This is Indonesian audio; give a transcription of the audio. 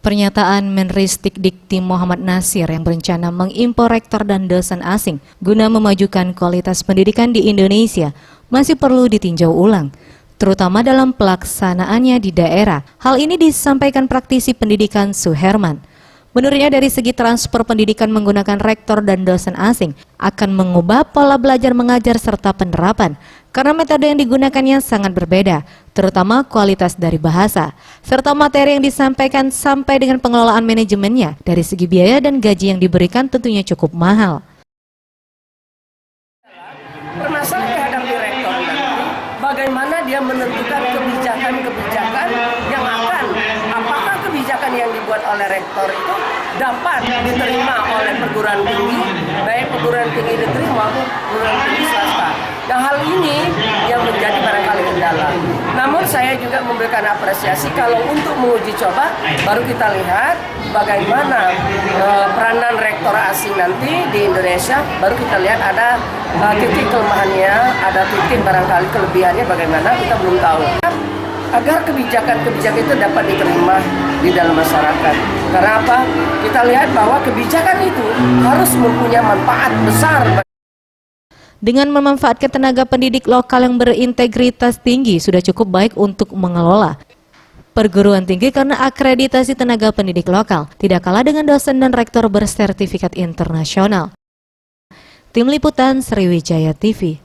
Pernyataan Menristek Muhammad Nasir yang berencana mengimpor rektor dan dosen asing guna memajukan kualitas pendidikan di Indonesia masih perlu ditinjau ulang, terutama dalam pelaksanaannya di daerah. Hal ini disampaikan praktisi pendidikan Suherman. Menurutnya dari segi transfer pendidikan menggunakan rektor dan dosen asing akan mengubah pola belajar mengajar serta penerapan karena metode yang digunakannya sangat berbeda, terutama kualitas dari bahasa, serta materi yang disampaikan sampai dengan pengelolaan manajemennya. Dari segi biaya dan gaji yang diberikan tentunya cukup mahal. Permasalahan dihadapi rektor nanti, bagaimana dia menentukan kebijakan-kebijakan yang akan, apakah kebijakan yang dibuat oleh rektor itu dapat diterima oleh perguruan tinggi, baik perguruan tinggi negeri maupun perguruan tinggi swasta. Nah, hal ini yang menjadi barangkali kendala. Namun saya juga memberikan apresiasi kalau untuk menguji coba, baru kita lihat bagaimana peranan rektor asing nanti di Indonesia, baru kita lihat ada titik kelemahannya, ada titik barangkali kelebihannya bagaimana, kita belum tahu. Agar kebijakan-kebijakan itu dapat diterima di dalam masyarakat. Karena apa? Kita lihat bahwa kebijakan itu harus mempunyai manfaat besar. Dengan memanfaatkan tenaga pendidik lokal yang berintegritas tinggi sudah cukup baik untuk mengelola perguruan tinggi karena akreditasi tenaga pendidik lokal tidak kalah dengan dosen dan rektor bersertifikat internasional. Tim Liputan Sriwijaya TV.